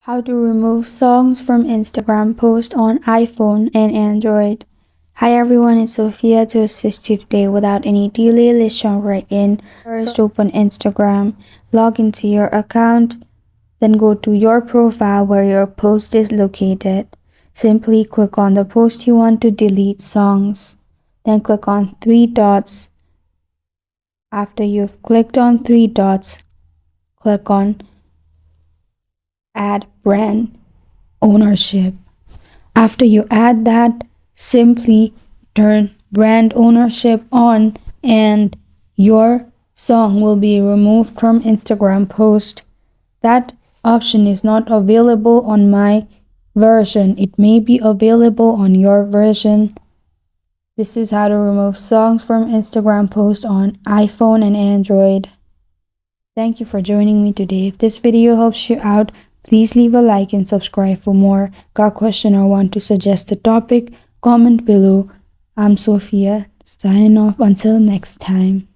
How to remove songs from Instagram posts on iPhone and Android. Hi everyone, it's Sophia to assist you today. Without any delay, let's jump right in. First, open Instagram, log into your account, then go to your profile where your post is located. Simply click on the post you want to delete songs. Then click on three dots. After you've clicked on three dots, click on Add Brand Ownership. After you add that, simply turn brand ownership on and your song will be removed from Instagram post. That option is not available on my version. It may be available on your version. This is how to remove songs from Instagram post on iPhone and Android. Thank you for joining me today. If this video helps you out, please leave a like and subscribe for more. Got a question or want to suggest a topic? Comment below. I'm Sophia, signing off until next time.